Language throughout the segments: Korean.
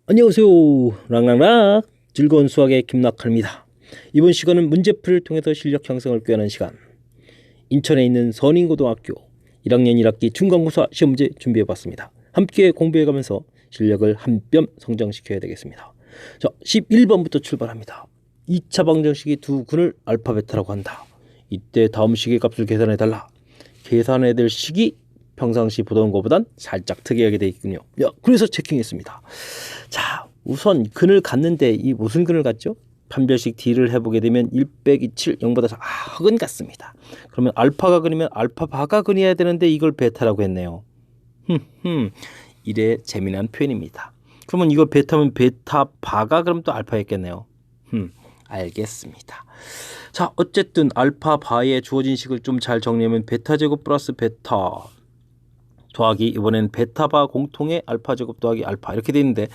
안녕하세요. 랑랑랑 즐거운 수학의 김낙환입니다. 이번 시간은 문제풀이를 통해서 실력 향상을 꾀하는 시간. 인천에 있는 선인고등학교 1학년 1학기 중간고사 시험 문제 준비해봤습니다. 함께 공부해가면서 실력을 한 뼘 성장시켜야 되겠습니다. 자, 11번부터 출발합니다. 2차 방정식이 두 근을 알파 베타라고 한다. 이때 다음 식의 값을 계산해달라. 계산해야 될 식이 평상시 보던 것보단 살짝 특이하게 되어 있군요. 그래서 체킹했습니다. 자, 우선 근을 갖는데 이 무슨 근을 갖죠? 판별식 D를 해보게 되면 1 빼기 7, 0보다 작은 같습니다. 그러면 알파가 근이면 알파바가 근이어야 되는데 이걸 베타라고 했네요. 이래 재미난 표현입니다. 그러면 이거 베타면 베타바가 그럼 또 알파였겠네요. 알겠습니다. 자, 어쨌든 알파바에 주어진 식을 좀 잘 정리하면 베타제곱 플러스 베타 더하기 이번엔 베타바 공통의 알파제곱 더하기 알파 이렇게 돼 있는데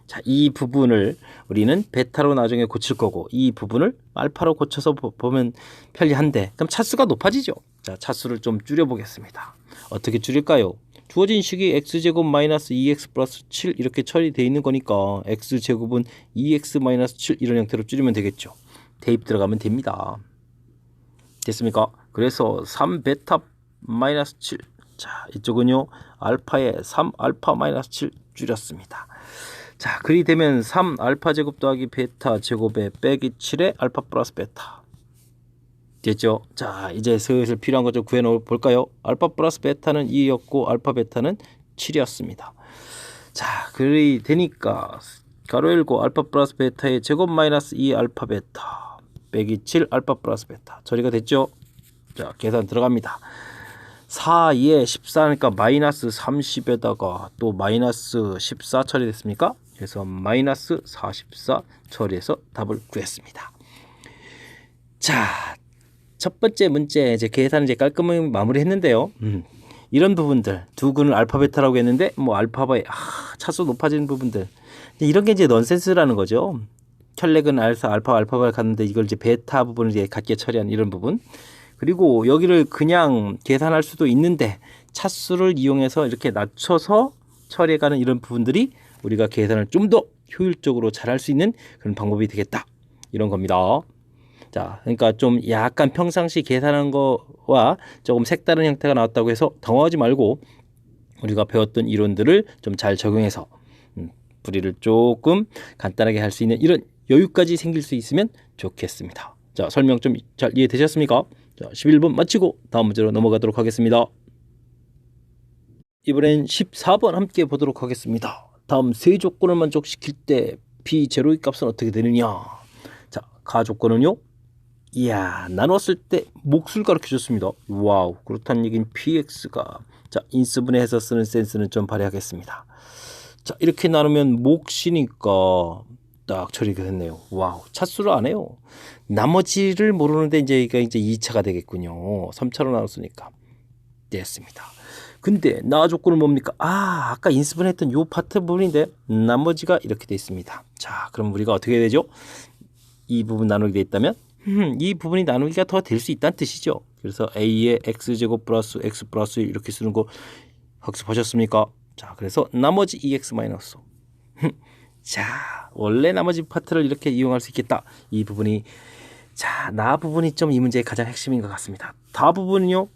자, 이 부분을 우리는 베타로 나중에 고칠 거고 이 부분을 알파로 고쳐서 보면 편리한데 그럼 차수가 높아지죠. 자, 차수를 좀 줄여보겠습니다. 어떻게 줄일까요? 주어진 식이 x제곱 마이너스 2x 플러스 7 이렇게 처리되어 있는 거니까 x제곱은 2x 마이너스 7 이런 형태로 줄이면 되겠죠. 대입 들어가면 됩니다. 됐습니까? 그래서 3베타 마이너스 7 자, 이쪽은요 알파에 3알파 마이너스 7 줄였습니다. 자, 그리 되면 3알파 제곱 더하기 베타 제곱에 빼기 7에 알파 플러스 베타 됐죠? 자, 이제 슬슬 필요한 것 좀 구해 놓을 볼까요? 알파 플러스 베타는 2였고 알파 베타는 7이었습니다. 자, 그리 되니까 가로 열고 알파 플러스 베타의 제곱 마이너스 2 알파 베타 빼기 7 알파 플러스 베타 처리가 됐죠? 자, 계산 들어갑니다. 4, 2에 14니까 마이너스 30에다가 또 마이너스 14 처리됐습니까? 그래서 마이너스 44 처리해서 답을 구했습니다. 자, 첫 번째 문제 이제 계산 이제 깔끔하게 마무리했는데요. 이런 부분들 두 근을 알파 베타라고 했는데 뭐 알파바에 차수 높아지는 부분들 이런 게 이제 넌센스라는 거죠. 혈렉은 알파바를 갔는데 이걸 이제 베타 부분을 이제 같게 처리한 이런 부분. 그리고 여기를 그냥 계산할 수도 있는데 차수를 이용해서 이렇게 낮춰서 처리해가는 이런 부분들이 우리가 계산을 좀 더 효율적으로 잘할 수 있는 그런 방법이 되겠다 이런 겁니다. 자, 그러니까 좀 약간 평상시 계산한 거와 조금 색다른 형태가 나왔다고 해서 당황하지 말고 우리가 배웠던 이론들을 좀 잘 적용해서 풀이를 조금 간단하게 할 수 있는 이런 여유까지 생길 수 있으면 좋겠습니다. 자, 설명 좀 잘 이해되셨습니까? 자, 11번 마치고 다음 문제로 넘어가도록 하겠습니다. 이번엔 14번 함께 보도록 하겠습니다. 다음 세 조건을 만족시킬 때 B0의 값은 어떻게 되느냐. 자, 가 조건은요. 이야, 나눴을 때 몫을 가르쳐 줬습니다. 와우, 그렇다는 얘기는 PX가 자, 인수분해해서 쓰는 센스는 좀 발휘하겠습니다. 자, 이렇게 나누면 몫이니까 딱 처리가 됐네요. 와우, 차수를 안 해요. 나머지를 모르는데 이제 2차가 되겠군요. 3차로 나눴으니까 됐습니다. 근데 나 조건은 뭡니까? 아까 인수분해했던 요 파트 부분인데 나머지가 이렇게 돼 있습니다. 자, 그럼 우리가 어떻게 해야 되죠? 이 부분 나누게 돼 있다면 이 부분이 나누기가 더 될 수 있다는 뜻이죠. 그래서 A의 X제곱 플러스 X 플러스 이렇게 쓰는 거 학습하셨습니까? 자, 그래서 나머지 2X 마이너스 자, 원래 나머지 파트를 이렇게 이용할 수 있겠다. 이 부분이 자, 나 부분이 좀 이 문제의 가장 핵심인 것 같습니다. 다 부분은요.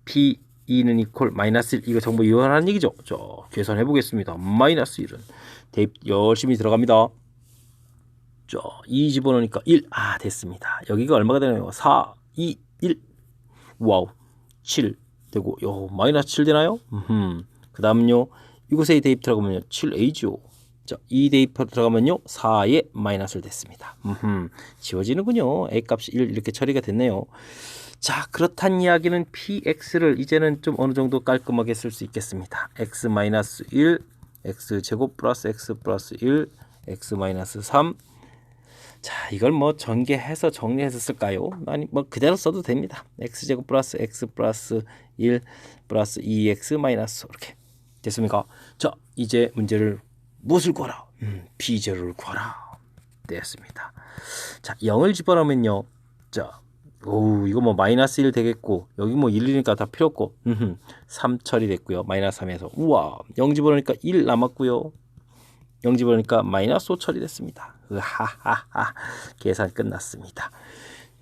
P2는 이퀄 마이너스 1 이거 정보 이용하는 얘기죠. 자, 계산해 보겠습니다. 마이너스 1은 대입 열심히 들어갑니다. 자, 2 집어넣으니까 1 됐습니다. 여기가 얼마가 되나요? 4, 2, 1 와우 7 되고 마이너스 7 되나요? 그 다음은요 이곳에 대입 들어가면요 7A죠. 자, 이 대입 들어가면요 4에 마이너스를 됐습니다. 지워지는군요. A 값이 1 이렇게 처리가 됐네요. 자, 그렇단 이야기는 PX를 이제는 좀 어느 정도 깔끔하게 쓸 수 있겠습니다. X 마이너스 1 X 제곱 플러스 X 플러스 1 X 마이너스 3 자, 이걸 뭐 전개해서 정리해서 쓸까요? 아니, 뭐 그대로 써도 됩니다. x제곱 플러스 x 플러스 1 플러스 2x 마이너스 이렇게 됐습니까? 자, 이제 문제를 무엇을 구하라? B0를 구하라. 됐습니다. 자, 0을 집어넣으면요. 자, 오, 이거 뭐 마이너스 1 되겠고, 여기 뭐 1이니까 다 필요 없고, 3 처리됐고요. 마이너스 3에서. 우와, 0 집어넣으니까 1 남았고요. 0 집어넣으니까 마이너스 5 처리됐습니다. 하하하, 계산 끝났습니다.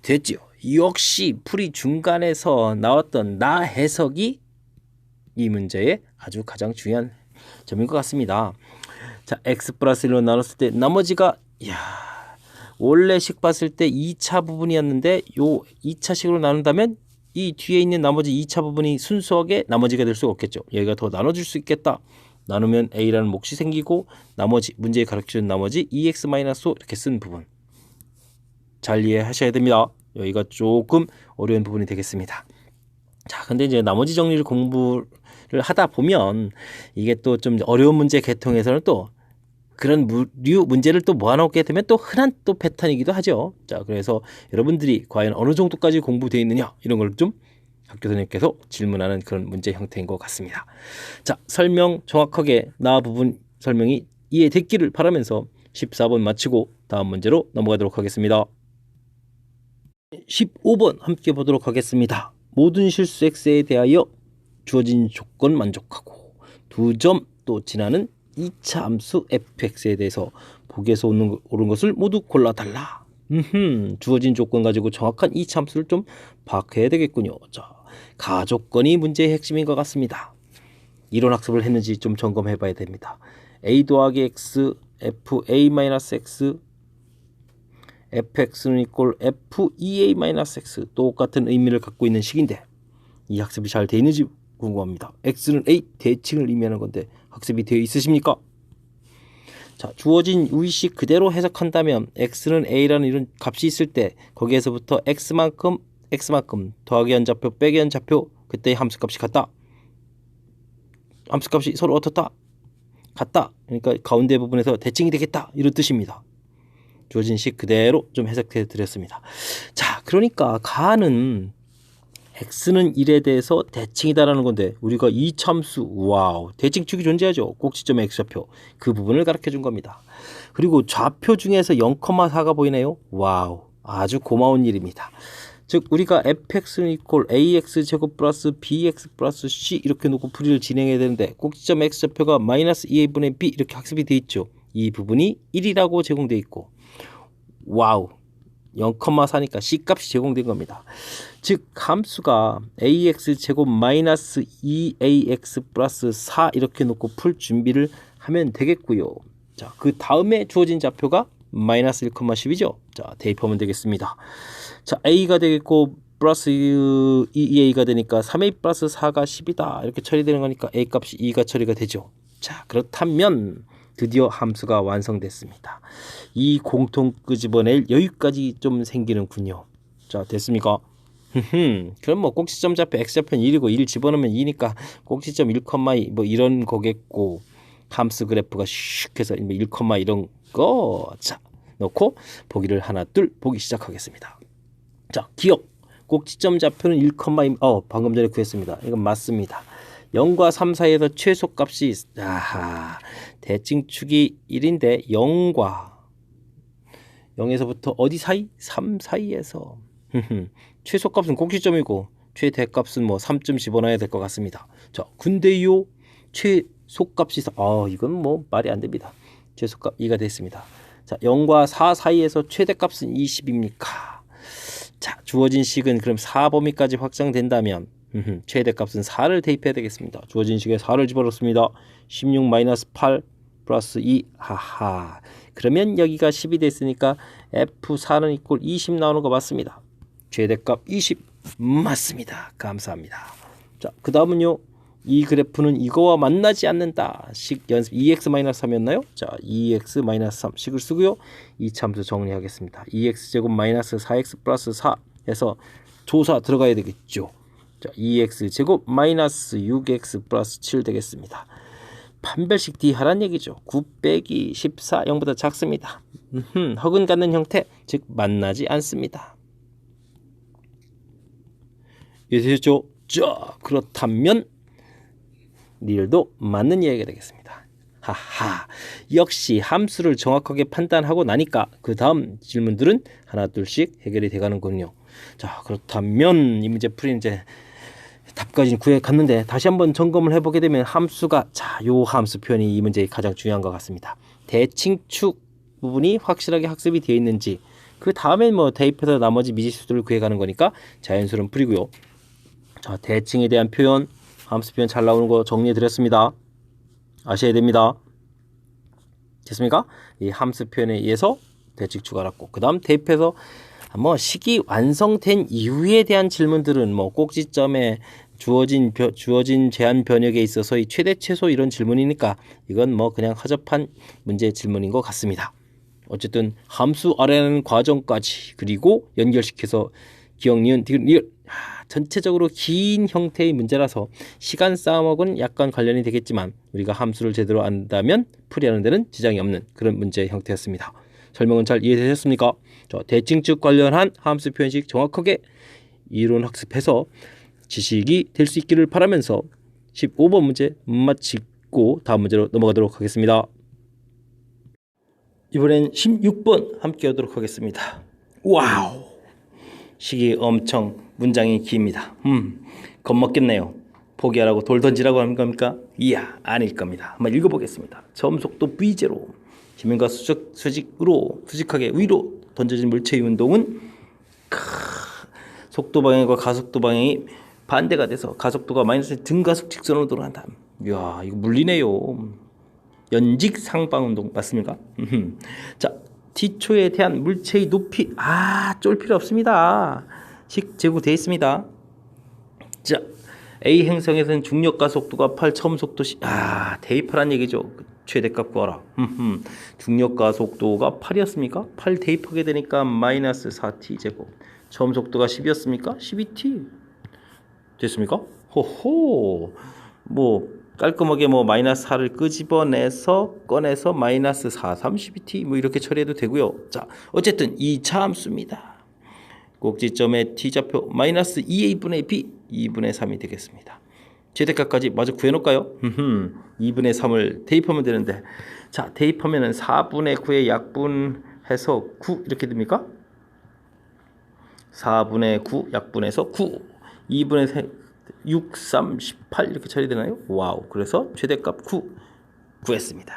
됐죠? 역시 풀이 중간에서 나왔던 나 해석이 이 문제의 아주 가장 중요한 점인 것 같습니다. 자, x 플러스 1로 나눴을 때 나머지가, 이야, 원래식 봤을 때 2차 부분이었는데 요 2차식으로 나눈다면 이 뒤에 있는 나머지 2차 부분이 순수하게 나머지가 될 수가 없겠죠. 얘가 더 나눠줄 수 있겠다. 나누면 a라는 몫이 생기고 나머지 문제에 가르쳐준 나머지 2x-5 이렇게 쓴 부분 잘 이해하셔야 됩니다. 여기가 조금 어려운 부분이 되겠습니다. 자, 근데 이제 나머지 정리를 공부를 하다 보면 이게 또 좀 어려운 문제 계통에서는 또 그런 류 문제를 또 모아놓게 되면 또 흔한 또 패턴이기도 하죠. 자, 그래서 여러분들이 과연 어느 정도까지 공부되어 있느냐 이런 걸 좀 학교 선생님께서 질문하는 그런 문제 형태인 것 같습니다. 자, 설명 정확하게 나 부분 설명이 이해됐기를 바라면서 14번 마치고 다음 문제로 넘어가도록 하겠습니다. 15번 함께 보도록 하겠습니다. 모든 실수 x에 대하여 주어진 조건 만족하고 2점 또 지나는 2차 함수 fx에 대해서 보기에서 옳은 것을 모두 골라달라. 주어진 조건 가지고 정확한 2차 함수를 좀 파악해야 되겠군요. 자, 가조건이 문제의 핵심인 것 같습니다. 이론 학습을 했는지 좀 점검해 봐야 됩니다. a 더하기 x, fa-x, fx는 이꼴 f2a-x 똑같은 의미를 갖고 있는 식인데 이 학습이 잘 되어 있는지 궁금합니다. x는 a 대칭을 의미하는 건데 학습이 되어 있으십니까? 자, 주어진 위식 그대로 해석한다면 x는 a라는 이런 값이 있을 때 거기에서부터 x만큼 더하기 한 좌표 빼기 한 좌표 그때의 함수값이 같다. 함수값이 서로 어떻다? 같다. 그러니까 가운데 부분에서 대칭이 되겠다. 이런 뜻입니다. 주어진 식 그대로 좀 해석해 드렸습니다. 자, 그러니까 가는 x는 1에 대해서 대칭이다라는 건데 우리가 이 참수 와우 대칭축이 존재하죠. 꼭지점의 x좌표 그 부분을 가르쳐 준 겁니다. 그리고 좌표 중에서 0,4가 보이네요. 와우 아주 고마운 일입니다. 즉 우리가 fx는 이꼴 ax 제곱 플러스 bx 플러스 c 이렇게 놓고 풀이를 진행해야 되는데 꼭지점 x좌표가 마이너스 2a분의 b 이렇게 학습이 돼 있죠. 이 부분이 1이라고 제공돼 있고 와우 0,4니까 C값이 제공된 겁니다. 즉 함수가 ax 제곱 마이너스 2ax 플러스 4 이렇게 놓고 풀 준비를 하면 되겠고요. 자, 그 다음에 주어진 좌표가 마이너스 1,10이죠. 자, 대입하면 되겠습니다. 자, a가 되겠고 플러스 2a가 되니까 3a 플러스 4가 10이다. 이렇게 처리되는 거니까 a 값이 2가 처리가 되죠. 자, 그렇다면 드디어 함수가 완성됐습니다. 이 공통 끄집어낼 여유까지 좀 생기는군요. 자, 됐습니까? 그럼 뭐 꼭지점 좌표 x좌표는 1이고 1 집어넣으면 2니까 꼭지점 1,2 뭐 이런 거겠고 함수 그래프가 슉 해서 1, 이런 거 자 넣고 보기를 하나 둘 보기 시작하겠습니다. 자, 기억 꼭지점 좌표는 1,2 방금 전에 구했습니다. 이건 맞습니다. 0과 3 사이에서 최소값이 아하 대칭축이 1인데 0에서부터 어디 사이? 3 사이에서 최소값은 꼭지점이고 최대값은 뭐 3점 집어넣어야 될 것 같습니다. 자, 근데요 최소값이 이건 뭐 말이 안 됩니다. 최소값 2가 됐습니다. 자, 0과 4 사이에서 최대값은 20입니까? 자, 주어진 식은 그럼 4 범위까지 확장된다면 최대값은 4를 대입해야 되겠습니다. 주어진 식에 4를 집어넣습니다. 16-8 플러스 2 하하 그러면 여기가 10이 됐으니까 F4는 이꼴 20 나오는 거 맞습니다. 최대값 20 맞습니다. 감사합니다. 자, 그 다음은요. 이 그래프는 이거와 만나지 않는다. 식 연습 2x-3이었나요? 자, 2x-3 식을 쓰고요. 이 참수 정리하겠습니다. 2x제곱 마이너스 4x 플러스 4 해서 조사 들어가야 되겠죠. 자, 2x제곱 마이너스 6x 플러스 7 되겠습니다. 판별식 D 하란 얘기죠. 9 빼기 14 0보다 작습니다. 허근 갖는 형태 즉 만나지 않습니다. 이해되셨죠? 자, 그렇다면 리을도 맞는 이야기가 되겠습니다. 하하 역시 함수를 정확하게 판단하고 나니까 그 다음 질문들은 하나 둘씩 해결이 돼가는군요. 자, 그렇다면 이 문제 풀이 이제 답까지 구해 갔는데 다시 한번 점검을 해보게 되면 함수가 요 함수 표현이 이 문제의 가장 중요한 것 같습니다. 대칭축 부분이 확실하게 학습이 되어 있는지, 그 다음엔 뭐 대입해서 나머지 미지수들을 구해가는 거니까 자연수는 풀이고요. 자, 대칭에 대한 표현, 함수 표현 잘 나오는 거 정리해 드렸습니다. 아셔야 됩니다. 됐습니까? 이 함수 표현에 의해서 대칭축 알았고, 그 다음 대입해서 뭐 식이 완성된 이후에 대한 질문들은 뭐 꼭지점에 주어진 제한 변역에 있어서 이 최대 최소 이런 질문이니까 이건 뭐 그냥 허접한 문제 질문인 것 같습니다. 어쨌든 함수 알아내는 과정까지 그리고 연결시켜서 기억, 니은, 디귿, 리을 전체적으로 긴 형태의 문제라서 시간 싸움하고는 약간 관련이 되겠지만 우리가 함수를 제대로 안다면 풀이하는 데는 지장이 없는 그런 문제의 형태였습니다. 설명은 잘 이해되셨습니까? 대칭축 관련한 함수 표현식 정확하게 이론 학습해서 지식이 될 수 있기를 바라면서 15번 문제 마치고 다음 문제로 넘어가도록 하겠습니다. 이번엔 16번 함께 하도록 하겠습니다. 와우! 식이 엄청 문장이 깁니다. 겁먹겠네요. 포기하라고 돌 던지라고 하는 겁니까? 이야, 아닐 겁니다. 한번 읽어보겠습니다. 처음 속도 V0, 지면과 수직하게 위로 던져진 물체의 운동은 속도 방향과 가속도 방향이 반대가 돼서 가속도가 마이너스 등가속 직선으로 돌아간다. 이야, 이거 물리네요. 연직 상방 운동 맞습니까? 자, T초에 대한 물체의 높이 쫄 필요 없습니다. 식 제고되어 있습니다. 자, A 행성에서는 중력과 속도가 8, 처음 속도 대입하란 얘기죠. 최대값 구하라. 중력과 속도가 8이었습니까? 8 대입하게 되니까 마이너스 4t 제곱. 처음 속도가 10이었습니까? 12t 됐습니까? 호호. 뭐 깔끔하게 뭐 마이너스 4를 끄집어내서 꺼내서 마이너스 4, 32t 뭐 이렇게 처리해도 되고요. 자, 어쨌든 2차 함수입니다. 꼭지점의 t좌표 마이너스 2a분의 b 2분의 3이 되겠습니다. 최대값까지 마저 구해놓을까요? 2분의 3을 대입하면 되는데, 자, 대입하면은 4분의 9에 약분해서 9 이렇게 됩니까? 4분의 9 약분해서 9 2분의 3 6, 3, 18 이렇게 처리되나요? 와우. 그래서 최대값 9 구했습니다.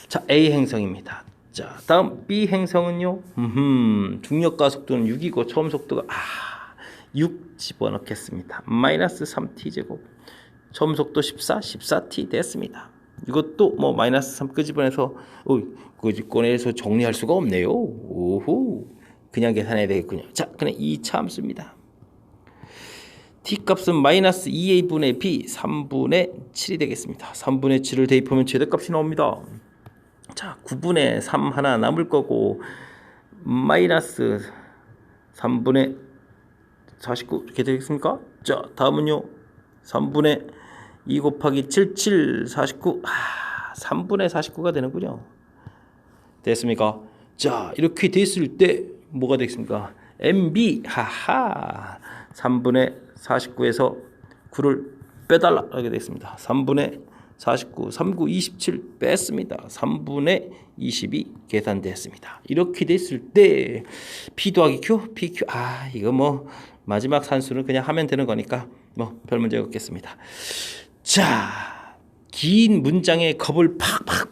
자, A 행성입니다. 자, 다음 B 행성은요. 중력과 속도는 6이고 처음 속도가 6 집어넣겠습니다. 마이너스 3t 제곱. 처음 속도 14t 됐습니다. 이것도 뭐 마이너스 3 끄집어내서 꺼내서 정리할 수가 없네요. 오호. 그냥 계산해야 되겠군요. 자, 그냥 2차 함수입니다. t값은 마이너스 2a분의 b 3분의 7이 되겠습니다. 3분의 7을 대입하면 최대값이 나옵니다. 자, 9분의 3 하나 남을 거고 마이너스 3분의 49 이렇게 되겠습니까? 자, 다음은요. 3분의 2 곱하기 7, 49 3분의 49가 되는군요. 됐습니까? 자, 이렇게 됐을 때 뭐가 되겠습니까? MB 3분의 49에서 9를 빼달라 하게 되겠습니다. 3분의 49, 39, 27 뺐습니다. 3분의 22 계산됐습니다. 이렇게 됐을 때 P 더하기 Q, PQ 이거 뭐 마지막 산수는 그냥 하면 되는 거니까 뭐 별 문제 없겠습니다. 자, 긴 문장에 겁을 팍팍팍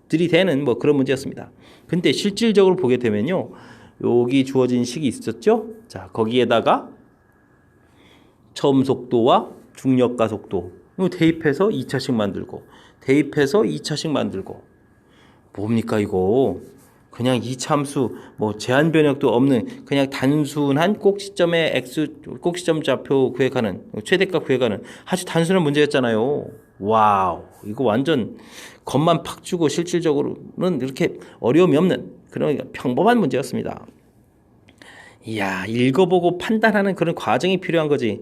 들이대는 뭐 그런 문제였습니다. 근데 실질적으로 보게 되면요, 여기 주어진 식이 있었죠. 자, 거기에다가 처음 속도와 중력과 속도 대입해서 2차식 만들고 대입해서 2차식 만들고 뭡니까 이거? 그냥 2차 함수 뭐 제한 변역도 없는 그냥 단순한 꼭지점의 꼭지점 좌표 구해가는 최대값 구해가는 아주 단순한 문제였잖아요. 와우, 이거 완전 겁만 팍 주고 실질적으로는 이렇게 어려움이 없는 그런 평범한 문제였습니다. 이야, 읽어보고 판단하는 그런 과정이 필요한 거지.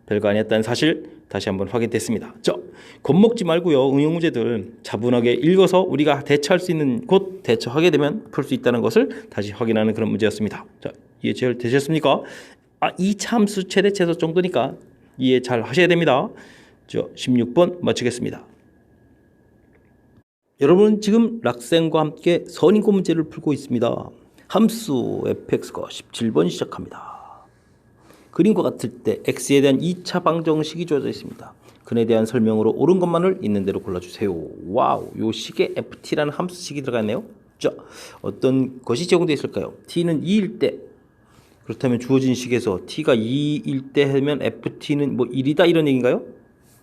별거 아니었다는 사실 다시 한번 확인됐습니다. 겁먹지 말고요. 응용 문제들 차분하게 읽어서 우리가 대처할 수 있는 곳 대처하게 되면 풀 수 있다는 것을 다시 확인하는 그런 문제였습니다. 자, 이해 잘 되셨습니까? 2차 함수 최대 최소 정도니까 이해 잘 하셔야 됩니다. 16번 마치겠습니다. 여러분은 지금 락센과 함께 선인고 문제를 풀고 있습니다. 함수 fx가 17번 시작합니다. 그림과 같을 때 x에 대한 2차 방정식이 주어져 있습니다. 근에 대한 설명으로 옳은 것만을 있는 대로 골라주세요. 와우, 요 식에 ft라는 함수식이 들어가 있네요. 자, 어떤 것이 제공되어 있을까요? t는 2일 때, 그렇다면 주어진 식에서 t가 2일 때 하면 ft는 뭐 1이다 이런 얘기인가요?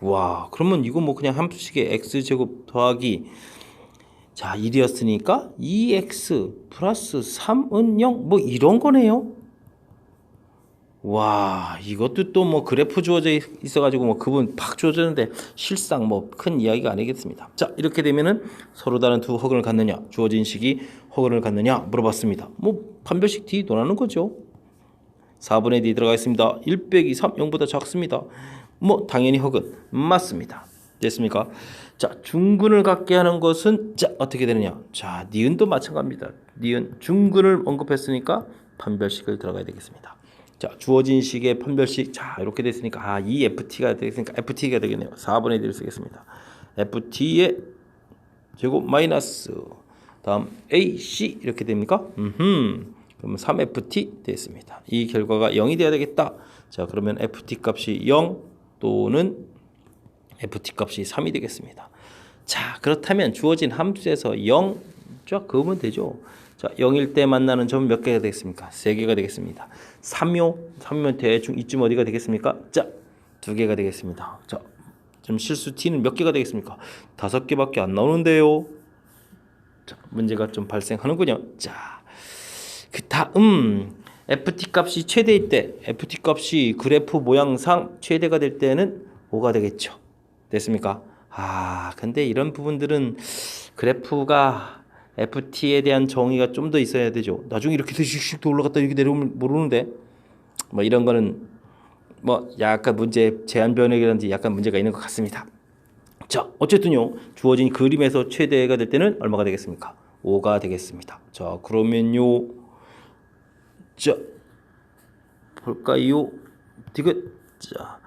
와, 그러면 이거 뭐 그냥 함수식의 x제곱 더하기, 자 1이었으니까 2x 플러스 3은 0 뭐 이런 거네요. 와, 이것도 또 뭐 그래프 주어져 있어가지고 뭐 그분 팍 주어졌는데 실상 뭐 큰 이야기가 아니겠습니다. 자, 이렇게 되면은 서로 다른 두 허근을 갖느냐, 주어진 식이 허근을 갖느냐 물어봤습니다. 뭐 판별식 D 논하는 거죠. 4분의 D 들어가 있습니다. 1 빼기 3 0보다 작습니다. 뭐 당연히 허근 맞습니다. 됐습니까? 자, 중근을 갖게 하는 것은 자 어떻게 되느냐? 자, 니은도 마찬가지입니다. 니은 중근을 언급했으니까 판별식을 들어가야 되겠습니다. 자, 주어진 식의 판별식, 자 이렇게 됐으니까 이 ft가 되겠으니까 ft가 되겠네요. 4분의 1을 쓰겠습니다. ft의 제곱 마이너스 다음 ac 이렇게 됩니까? 그러면 3ft 됐습니다. 이 결과가 0이 돼야 되겠다. 자, 그러면 ft 값이 0 또는 ft 값이 3이 되겠습니다. 자, 그렇다면 주어진 함수에서 0 쫙 그으면 되죠. 자, 0일 때 만나는 점은 몇 개가 되겠습니까? 3개가 되겠습니다. 3면 대충 이쯤 어디가 되겠습니까? 자, 2개가 되겠습니다. 자, 좀 실수 t는 몇 개가 되겠습니까? 5개밖에 안 나오는데요. 자, 문제가 좀 발생하는군요. 자, 그 다음 ft 값이 최대일 때, ft 값이 그래프 모양상 최대가 될 때는 5가 되겠죠. 됐습니까? 근데 이런 부분들은 그래프가 ft에 대한 정의가 좀 더 있어야 되죠. 나중에 이렇게 씩씩 올라갔다 이렇게 내려오면 모르는데 뭐 이런 거는 뭐 약간 문제 제한 변형이라든지 약간 문제가 있는 것 같습니다. 자, 어쨌든요, 주어진 그림에서 최대가 될 때는 얼마가 되겠습니까? 5가 되겠습니다. 자, 그러면요, 자 볼까요? 디귿. 자,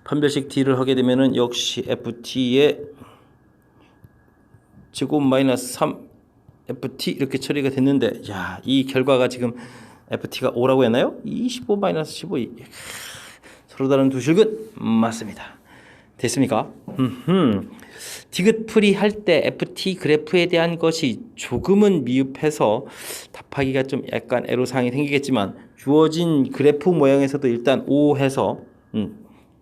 판별식 D를 하게 되면은 역시 ft의 제곱 마이너스 3 ft 이렇게 처리가 됐는데, 야, 이 결과가 지금 ft가 5라고 했나요? 25 마이너스 15 서로 다른 두 실근 맞습니다. 됐습니까? 디귿풀이 할 때 ft 그래프에 대한 것이 조금은 미흡해서 답하기가 좀 약간 애로사항이 생기겠지만 주어진 그래프 모양에서도 일단 5 해서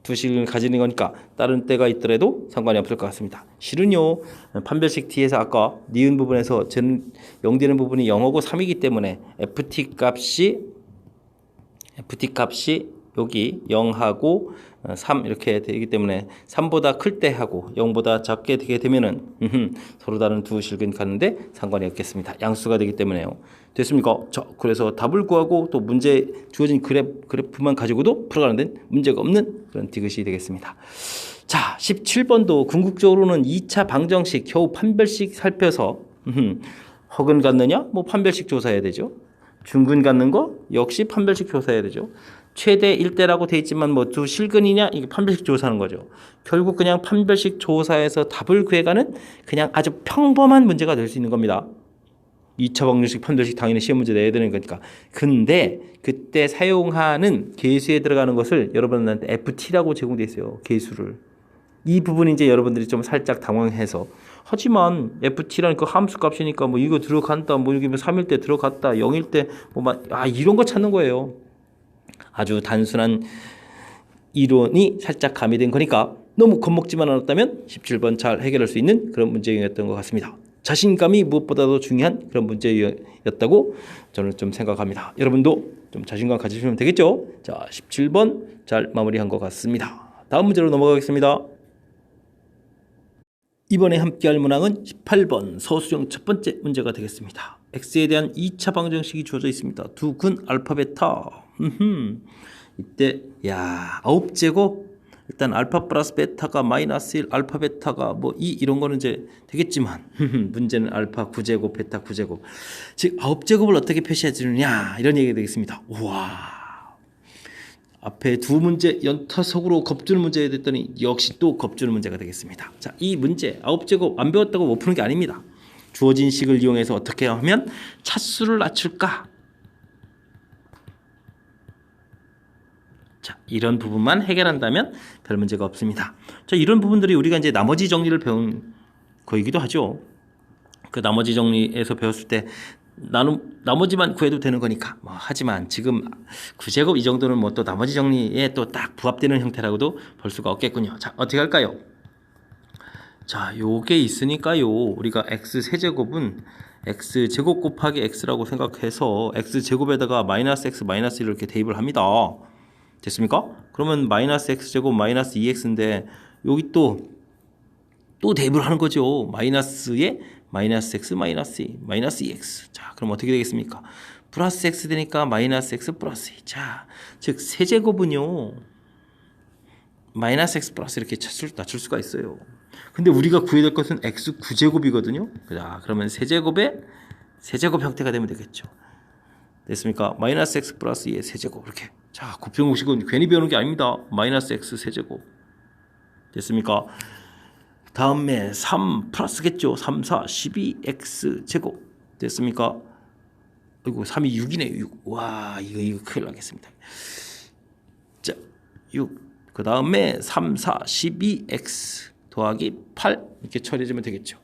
두 식을 가지는 거니까 다른 때가 있더라도 상관이 없을 것 같습니다. 실은요, 판별식 D에서 아까 니은 부분에서 0 되는 부분이 0하고 3이기 때문에 ft 값이 여기 0하고 3 이렇게 되기 때문에 3보다 클 때 하고 0보다 작게 되게 되면은 서로 다른 두 실근 가는데 상관이 없겠습니다. 양수가 되기 때문에요. 됐습니까? 자, 그래서 답을 구하고 또 문제 주어진 그래프만 가지고도 풀어가는 데는 문제가 없는 그런 디귿이 되겠습니다. 자, 17번도 궁극적으로는 2차 방정식 겨우 판별식 살펴서 허근 갖느냐? 뭐 판별식 조사해야 되죠. 중근 갖는 거 역시 판별식 조사해야 되죠. 최대 1대라고 돼 있지만 뭐 두 실근이냐, 이게 판별식 조사하는 거죠. 결국 그냥 판별식 조사에서 답을 구해가는 그냥 아주 평범한 문제가 될 수 있는 겁니다. 2차 방정식 판별식 당연히 시험 문제 내야 되는 거니까. 근데 그때 사용하는 계수에 들어가는 것을 여러분들한테 ft라고 제공돼 있어요. 계수를. 이 부분이 이제 여러분들이 좀 살짝 당황해서, 하지만 ft라는 그 함수 값이니까 뭐 이거 들어간다, 뭐 여기 3일 때 들어갔다, 0일 때 뭐 이런 거 찾는 거예요. 아주 단순한 이론이 살짝 가미된 거니까 너무 겁먹지만 않았다면 17번 잘 해결할 수 있는 그런 문제였던 것 같습니다. 자신감이 무엇보다도 중요한 그런 문제였다고 저는 좀 생각합니다. 여러분도 좀 자신감 가지시면 되겠죠? 자, 17번 잘 마무리한 것 같습니다. 다음 문제로 넘어가겠습니다. 이번에 함께할 문항은 18번 서술형 첫 번째 문제가 되겠습니다. x에 대한 2차 방정식이 주어져 있습니다. 두 근 알파 베타. 이때 9제곱, 일단 알파 플러스 베타가 마이너스 1, 알파 베타가 뭐 2 이런 거는 이제 되겠지만 문제는 알파 9제곱 베타 9제곱, 즉 9제곱을 어떻게 표시해 주느냐 이런 얘기가 되겠습니다. 우와, 앞에 두 문제 연타석으로 겁주는 문제가 됐더니 역시 또 겁주는 문제가 되겠습니다. 자, 이 문제 9제곱 안 배웠다고 못 푸는 게 아닙니다. 주어진 식을 이용해서 어떻게 하면 차수를 낮출까, 자, 이런 부분만 해결한다면 별 문제가 없습니다. 자, 이런 부분들이 우리가 이제 나머지 정리를 배운 거이기도 하죠. 그 나머지 정리에서 배웠을 때 나머지만 구해도 되는 거니까. 하지만 지금 9제곱 이 정도는 뭐 또 나머지 정리에 또 딱 부합되는 형태라고도 볼 수가 없겠군요. 자, 어떻게 할까요? 자, 요게 있으니까요. 우리가 x 세제곱은 x 제곱 곱하기 x라고 생각해서 x 제곱에다가 마이너스 x 마이너스 1을 이렇게 대입을 합니다. 됐습니까? 그러면 마이너스 x 제곱 마이너스 2x인데 여기 또 대입을 하는 거죠. 마이너스에 마이너스 x 마이너스 2 마이너스 2x. 자, 그럼 어떻게 되겠습니까? 플러스 x 되니까 마이너스 x 플러스 2. 자, 즉 세제곱은요 마이너스 x 플러스 이렇게 낮출 수가 있어요. 근데 우리가 구해야 될 것은 x 9제곱이거든요. 자, 그러면 세제곱 형태가 되면 되겠죠. 됐습니까? 마이너스 x 플러스 2의 세제곱 이렇게. 자, 곱셈공식은 괜히 배우는 게 아닙니다. 마이너스 x 세제곱. 됐습니까? 다음에 3 플러스겠죠. 3, 4, 12x 제곱. 됐습니까? 아이고, 3이 6이네요. 6. 와, 이거 큰일 나겠습니다. 자, 6. 그 다음에 3, 4, 12x 더하기 8 이렇게 처리해주면 되겠죠.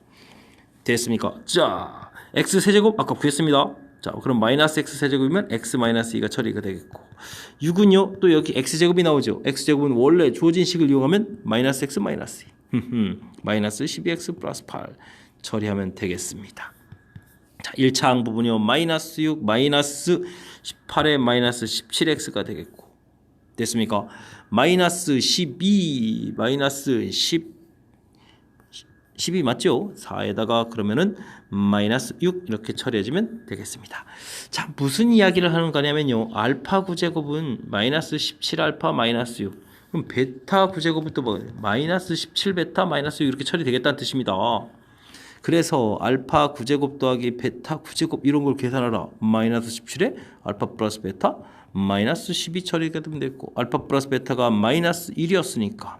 됐습니까? 자, x 세제곱 아까 구했습니다. 자, 그럼 마이너스 x 세제곱이면 x 마이너스 2가 처리가 되겠고 6은요 또 여기 x 제곱이 나오죠. x 제곱은 원래 주어진 식을 이용하면 마이너스 x 마이너스 2 마이너스 12x 플러스 8 처리하면 되겠습니다. 자, 1차 항부분이요 마이너스 6 마이너스 18에 마이너스 17x가 되겠고 됐습니까? 마이너스 12 마이너스 12 맞죠? 4에다가 그러면은 마이너스 6 이렇게 처리해주면 되겠습니다. 자, 무슨 이야기를 하는 거냐면요. 알파 9제곱은 마이너스 17알파 마이너스 6. 그럼 베타 9제곱은 또 뭐 마이너스 17베타 마이너스 6 이렇게 처리되겠다는 뜻입니다. 그래서 알파 9제곱 더하기 베타 9제곱 이런 걸 계산하라. 마이너스 17에 알파 플러스 베타 마이너스 12 처리가 되면 됐고 알파 플러스 베타가 마이너스 1이었으니까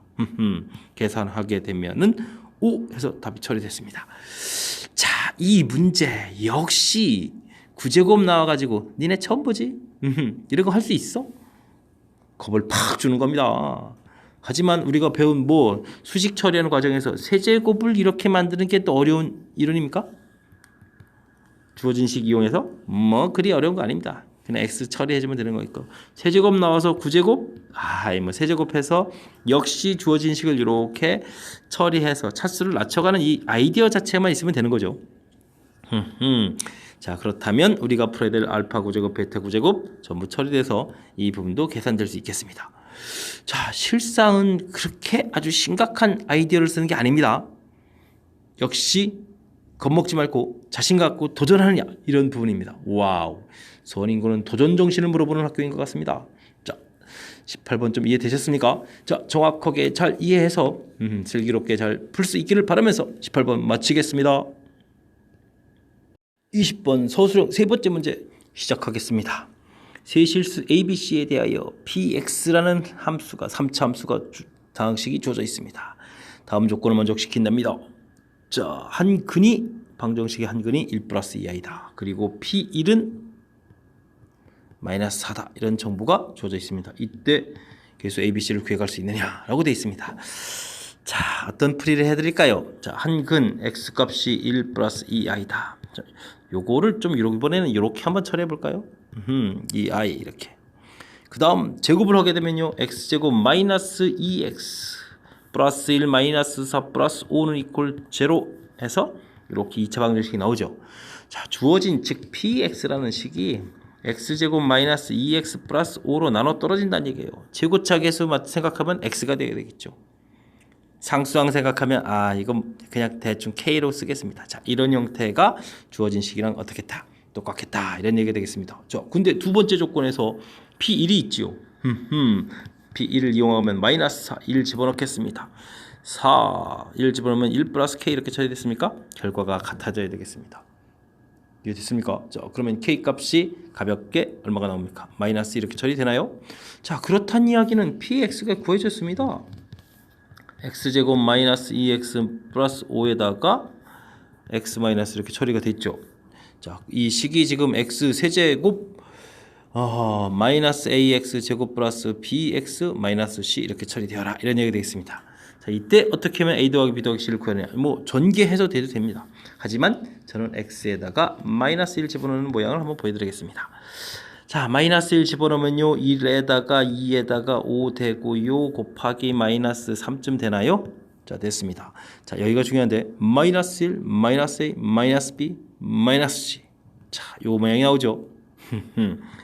계산하게 되면은 5 해서 답이 처리됐습니다. 자, 이 문제 역시 9제곱 나와가지고 니네 처음 보지? 이런 거 할 수 있어? 겁을 팍 주는 겁니다. 하지만 우리가 배운 뭐 수식 처리하는 과정에서 세제곱을 이렇게 만드는 게 또 어려운 이론입니까? 주어진 식 이용해서 뭐 그리 어려운 거 아닙니다. 그냥 x 처리해주면 되는 거니까. 세제곱 나와서 9제곱 뭐 세제곱해서 역시 주어진 식을 이렇게 처리해서 차수를 낮춰가는 이 아이디어 자체만 있으면 되는 거죠. 자, 그렇다면 우리가 풀어야 될 알파 9제곱 베타 9제곱 전부 처리돼서 이 부분도 계산될 수 있겠습니다. 자, 실상은 그렇게 아주 심각한 아이디어를 쓰는 게 아닙니다. 역시 겁먹지 말고 자신 갖고 도전하느냐 이런 부분입니다. 와우, 수원인구는 도전 정신을 물어보는 학교인 것 같습니다. 자, 18번 좀 이해되셨습니까? 자, 정확하게 잘 이해해서 슬기롭게 잘 풀 수 있기를 바라면서 18번 마치겠습니다. 20번 서술형 세 번째 문제 시작하겠습니다. 세실수 ABC에 대하여 px라는 함수가 3차 함수가 다항식이 주어져 있습니다. 다음 조건을 만족시킨답니다. 자, 한 근이 방정식의 한 근이 1 플러스 2i다. 그리고 p1은 마이너스 4다. 이런 정보가 주어져 있습니다. 이때 계수 ABC를 구해갈 수 있느냐라고 되어 있습니다. 자, 어떤 풀이를 해드릴까요? 자, 한 근 x 값이 1 플러스 2i다. 자, 요거를 좀 이번에는 이렇게 한번 처리해 볼까요? 이 i 이렇게. 그 다음 제곱을 하게 되면요, x제곱 마이너스 2x 플러스 1 마이너스 4 플러스 5는 이퀄 0 해서 이렇게 2차 방정식이 나오죠. 자, 주어진 즉 px라는 식이 x제곱 마이너스 2x 플러스 5로 나눠 떨어진다는 얘기예요. 제곱차 계수 생각하면 x가 되겠죠. 상수항 생각하면 이건 그냥 대충 k로 쓰겠습니다. 자, 이런 형태가 주어진 식이랑 어떻겠다, 똑같겠다 이런 얘기가 되겠습니다. 자, 근데 두 번째 조건에서 p1이 있지요. p1을 이용하면 마이너스 4, 1 집어넣겠습니다. 4, 1 집어넣으면 1 플러스 k 이렇게 처리됐습니까? 결과가 같아져야 되겠습니다. 이해됐습니까? 자, 그러면 k 값이 가볍게 얼마가 나옵니까? 마이너스 이렇게 처리되나요? 자, 그렇다는 이야기는 px가 구해졌습니다. x제곱 마이너스 2x 플러스 5에다가 x 마이너스 이렇게 처리가 됐죠. 자, 이 식이 지금 x 세제곱 마이너스 ax 제곱 플러스 bx 마이너스 c 이렇게 처리되어라 이런 얘기가 되겠습니다. 자, 이때 어떻게 하면 a 더하기 b 더하기 c를 구하느냐, 뭐 전개해서 돼도 됩니다. 하지만 저는 x에다가 마이너스 1 집어넣는 모양을 한번 보여드리겠습니다. 자, 마이너스 1 집어넣으면요 1에다가 2에다가 5 되고요 곱하기 마이너스 3쯤 되나요? 자, 됐습니다. 자, 여기가 중요한데 마이너스 1 마이너스 a 마이너스 b 마이너스 c. 자, 요 모양이 나오죠.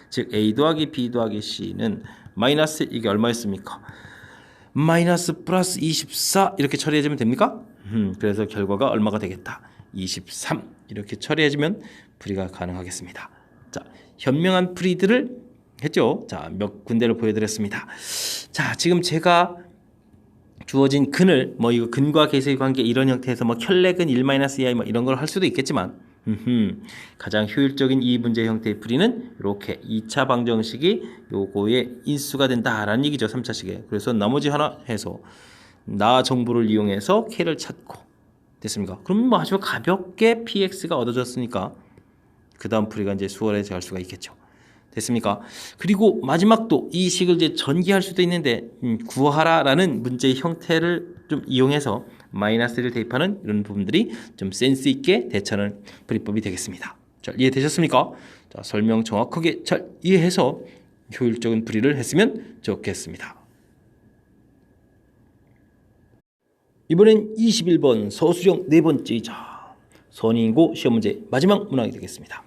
즉 a 더하기 b 더하기 c는 마이너스 이게 얼마였습니까? 마이너스 플러스 24 이렇게 처리해주면 됩니까? 그래서 결과가 얼마가 되겠다? 23 이렇게 처리해주면 풀이가 가능하겠습니다. 자, 현명한 풀이들을 했죠. 자, 몇 군데를 보여드렸습니다. 자, 지금 제가 주어진 근을 뭐 이거 근과 계수의 관계 이런 형태에서 뭐 혈내근 1-2i 뭐 이런 걸 할 수도 있겠지만 가장 효율적인 이 문제 형태의 풀이는 이렇게 2차 방정식이 요거의 인수가 된다라는 얘기죠. 3차식에. 그래서 나머지 하나 해서 나 정보를 이용해서 k를 찾고 됐습니까? 그럼 뭐 아주 가볍게 px가 얻어졌으니까 그 다음 풀이가 이제 수월해져 갈 수가 있겠죠. 됐습니까? 그리고 마지막도 이 식을 이제 전개할 수도 있는데 구하라라는 문제의 형태를 좀 이용해서 마이너스를 대입하는 이런 부분들이 좀 센스 있게 대처하는 풀이법이 되겠습니다. 자, 이해되셨습니까? 자, 설명 정확하게 잘 이해해서 효율적인 풀이를 했으면 좋겠습니다. 이번엔 21번 서술형 네 번째이자 선인고 시험 문제 마지막 문항이 되겠습니다.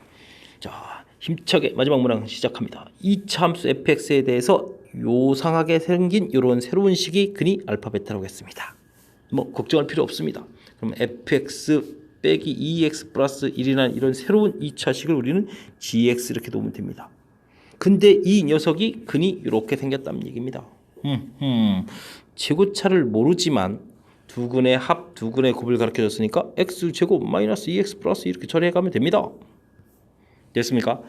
자, 힘차게 마지막 문항 시작합니다. 2차 함수 fx에 대해서 요상하게 생긴 이런 새로운 식이 근이 알파 베타라고 했습니다. 뭐 걱정할 필요 없습니다. 그럼 fx 빼기 2x 플러스 1이라는 이런 새로운 2차 식을 우리는 gx 이렇게 놓으면 됩니다. 근데 이 녀석이 근이 이렇게 생겼다는 얘기입니다. 제곱차를 모르지만 두 근의 합, 두 근의 곱을 가르쳐줬으니까 x제곱 마이너스 2x 플러스 이렇게 처리해가면 됩니다. 됐습니까?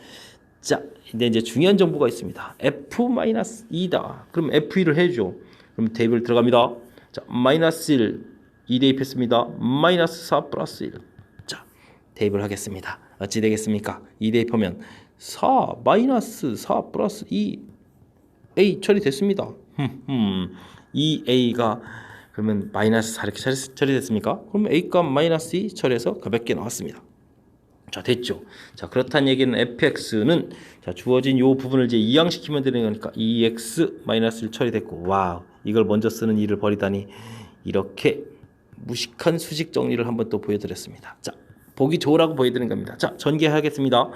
자, 근데 이제 중요한 정보가 있습니다. f-2다. 그럼 f2를 해줘. 그럼 대입을 들어갑니다. 자, 마이너스 1, 2 대입했습니다. 마이너스 4 플러스 1. 자, 대입을 하겠습니다. 어찌 되겠습니까? 2 대입하면 4 마이너스 4 플러스 2 a 처리됐습니다. 2a가 그러면 마이너스 4 이렇게 처리됐습니까? 그럼 a값 마이너스 2 처리해서 가볍게 나왔습니다. 자, 됐죠. 자, 그렇다는 얘기는 fx는 자, 주어진 요 부분을 이제 이항시키면 되는 거니까 2x 마이너스 1 처리됐고, 와우, 이걸 먼저 쓰는 일을 벌이다니 이렇게 무식한 수직 정리를 한번 또 보여드렸습니다. 자, 보기 좋으라고 보여드리는 겁니다. 자, 전개하겠습니다.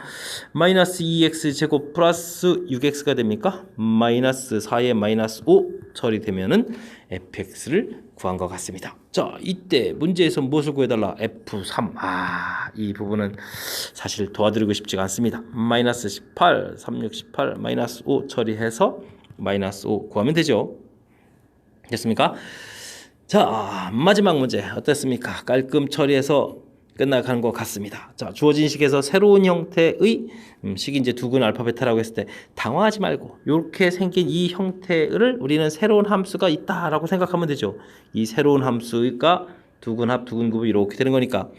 마이너스 2x 제곱 플러스 6x가 됩니까? 마이너스 4에 마이너스 5 처리되면은 fx를 구한 것 같습니다. 자, 이때 문제에서 무엇을 구해달라? f3. 이 부분은 사실 도와드리고 싶지가 않습니다. 마이너스 18, 36, 18, 마이너스 5 처리해서 마이너스 5 구하면 되죠. 됐습니까? 자, 마지막 문제 어땠습니까? 깔끔 처리해서 끝나가는 것 같습니다. 자, 주어진 식에서 새로운 형태의 식이 이제 두근 알파 베타라고 했을 때 당황하지 말고 이렇게 생긴 이 형태를 우리는 새로운 함수가 있다라고 생각하면 되죠. 이 새로운 함수가 두근 합, 두근 곱이 이렇게 되는 거니까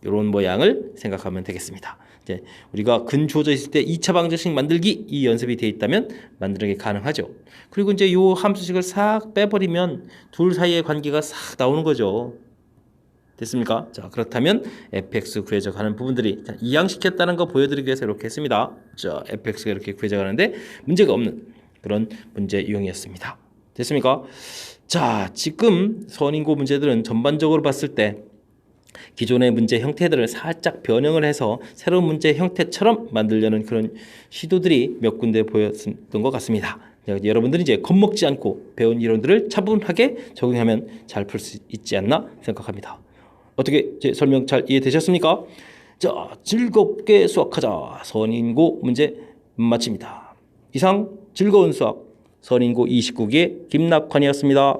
이런 모양을 생각하면 되겠습니다. 이제 우리가 근 주어져 있을 때 2차 방정식 만들기 이 연습이 되어 있다면 만들기 가능하죠. 그리고 이제 이 함수식을 싹 빼버리면 둘 사이의 관계가 싹 나오는 거죠. 됐습니까? 자, 그렇다면 fx 구해져 가는 부분들이 자, 이항시켰다는 거 보여드리기 위해서 이렇게 했습니다. 자, fx가 이렇게 구해져 가는데 문제가 없는 그런 문제 유형이었습니다. 됐습니까? 자, 지금 선인고 문제들은 전반적으로 봤을 때 기존의 문제 형태들을 살짝 변형을 해서 새로운 문제 형태처럼 만들려는 그런 시도들이 몇 군데 보였던 것 같습니다. 여러분들이 이제 겁먹지 않고 배운 이론들을 차분하게 적용하면 잘 풀 수 있지 않나 생각합니다. 어떻게 제 설명 잘 이해되셨습니까? 자, 즐겁게 수학하자. 선인고 문제 마칩니다. 이상 즐거운 수학 선인고 29기의 김낙환이었습니다.